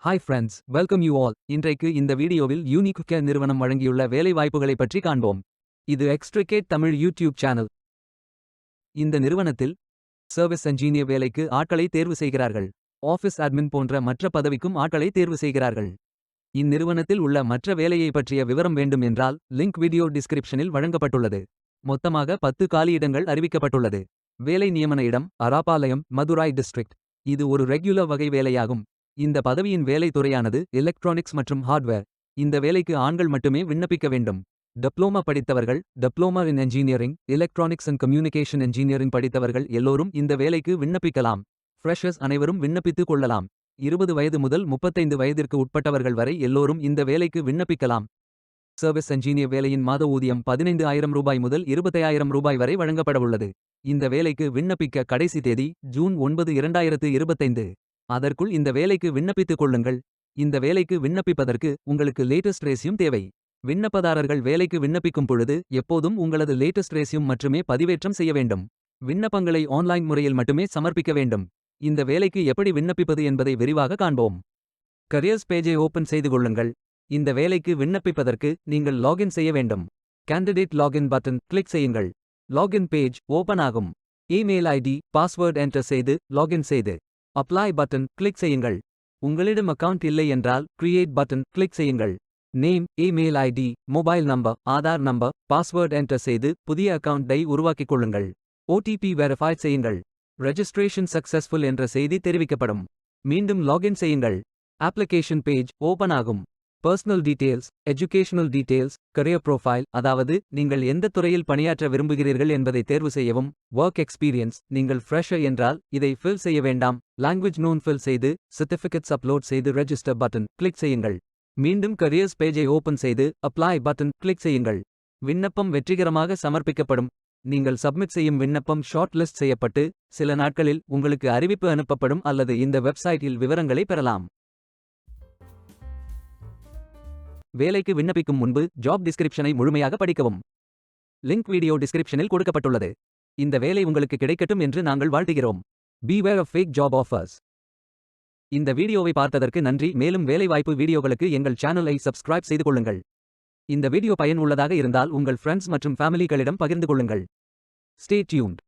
Hi friends, welcome you all. இன்றைக்கு இந்த வீடியோவில் யூனிக் கேர் நிறுவனம் வழங்கியுள்ள வேலை வாய்ப்புகளைப் பற்றி காண்போம். இது எக்ஸ்ட்ரிகேட் தமிழ் யூடியூப் சேனல். இந்த நிறுவனத்தில் சர்வீஸ் என்ஜினியர் வேலைக்கு ஆட்களை தேர்வு செய்கிறார்கள். ஆஃபீஸ் அட்மின் போன்ற மற்ற பதவிக்கும் ஆட்களை தேர்வு செய்கிறார்கள். இந்நிறுவனத்தில் உள்ள மற்ற வேலையை பற்றிய விவரம் வேண்டும் என்றால் லிங்க் வீடியோ டிஸ்கிரிப்ஷனில் வழங்கப்பட்டுள்ளது. மொத்தமாக 10 காலியிடங்கள் அறிவிக்கப்பட்டுள்ளது. வேலை நியமன இடம் அராபாலயம், மதுராய் டிஸ்ட்ரிக்ட். இது ஒரு ரெகுலர் வகை வேலையாகும். இந்த பதவியின் வேலை துறையானது எலக்ட்ரானிக்ஸ் மற்றும் ஹார்ட்வேர். இந்த வேலைக்கு ஆண்கள் மட்டுமே விண்ணப்பிக்க வேண்டும். டிப்ளோமா படித்தவர்கள், diploma in engineering, electronics and communication engineering படித்தவர்கள் எல்லோரும் இந்த வேலைக்கு விண்ணப்பிக்கலாம். ஃப்ரெஷர்ஸ் அனைவரும் விண்ணப்பித்துக் கொள்ளலாம். 20 வயது முதல் 35 வயதிற்கு உட்பட்டவர்கள் வரை எல்லோரும் இந்த வேலைக்கு விண்ணப்பிக்கலாம். சர்வீஸ் என்ஜினியர் வேலையின் மாத ஊதியம் 15,000 ரூபாய் முதல் 25,000 ரூபாய் வரை வழங்கப்படவுள்ளது. இந்த வேலைக்கு விண்ணப்பிக்க கடைசி தேதி ஜூன் 9, 2025. அதற்குள் இந்த வேலைக்கு விண்ணப்பித்துக் கொள்ளுங்கள். இந்த வேலைக்கு விண்ணப்பிப்பதற்கு உங்களுக்கு லேட்டஸ்ட் ரெஸ்யூம் தேவை. விண்ணப்பதாரர்கள் வேலைக்கு விண்ணப்பிக்கும் பொழுது எப்போதும் உங்களது லேட்டஸ்ட் ரெஸ்யூம் மட்டுமே பதிவேற்றம் செய்ய வேண்டும். விண்ணப்பங்களை ஆன்லைன் முறையில் மட்டுமே சமர்ப்பிக்க வேண்டும். இந்த வேலைக்கு எப்படி விண்ணப்பிப்பது என்பதை விரிவாக காண்போம். கரியர்ஸ் பேஜை ஓபன் செய்து கொள்ளுங்கள். இந்த வேலைக்கு விண்ணப்பிப்பதற்கு நீங்கள் லாகின் செய்ய வேண்டும். கேண்டிடேட் லாகின் பட்டன் கிளிக் செய்யுங்கள். லாகின் பேஜ் ஓபன் ஆகும். இமெயில் ஐடி, பாஸ்வேர்ட் என்டர் செய்து லாகின் செய்து அப்ளை பட்டன் கிளிக் செய்யுங்கள். உங்களிடம் அக்கவுண்ட் இல்லை என்றால் கிரியேட் பட்டன் கிளிக் செய்யுங்கள். Name, email ID, mobile number, Aadhaar number, password enter செய்து புதிய அக்கவுண்டை உருவாக்கிக் கொள்ளுங்கள். ஓடிபி வெரிஃபை செய்யுங்கள். ரெஜிஸ்ட்ரேஷன் சக்சஸ்ஃபுல் என்ற செய்தி தெரிவிக்கப்படும். மீண்டும் லாகின் செய்யுங்கள். அப்ளிகேஷன் பேஜ் ஓபன் ஆகும். Personal details, educational details, career profile, அதாவது நீங்கள் எந்த துறையில் பணியாற்ற விரும்புகிறீர்கள் என்பதை தேர்வு செய்யவும். ஒர்க் எக்ஸ்பீரியன்ஸ், நீங்கள் ஃப்ரெஷர் என்றால் இதை ஃபில் செய்ய வேண்டாம். லாங்குவேஜ் நோன் ஃபில் செய்து சர்டிஃபிகேட்ஸ் அப்லோட் செய்து ரெஜிஸ்டர் பட்டன் கிளிக் செய்யுங்கள். மீண்டும் கரியர்ஸ் பேஜை ஓபன் செய்து அப்ளை பட்டன் கிளிக் செய்யுங்கள். விண்ணப்பம் வெற்றிகரமாக சமர்ப்பிக்கப்படும். நீங்கள் சப்மிட் செய்யும் விண்ணப்பம் ஷார்ட் லிஸ்ட் செய்யப்பட்டு சில நாட்களில் உங்களுக்கு அறிவிப்பு அனுப்பப்படும் அல்லது இந்த வெப்சைட்டில் விவரங்களை பெறலாம். வேலைக்கு விண்ணப்பிக்கும் முன்பு ஜாப் டிஸ்கிரிப்ஷனை முழுமையாக படிக்கவும். லிங்க் வீடியோ டிஸ்கிரிப்ஷனில் கொடுக்கப்பட்டுள்ளது. இந்த வேலை உங்களுக்கு கிடைக்கட்டும் என்று நாங்கள் வாழ்த்துகிறோம். Beware of fake job offers. இந்த வீடியோவை பார்த்ததற்கு நன்றி. மேலும் வேலைவாய்ப்பு வீடியோகளுக்கு எங்கள் சேனலை சப்ஸ்கிரைப் செய்து கொள்ளுங்கள். இந்த வீடியோ பயன் உள்ளதாக இருந்தால் உங்கள் ஃப்ரெண்ட்ஸ் மற்றும் ஃபேமிலிகளிடம் பகிர்ந்து கொள்ளுங்கள். Stay tuned.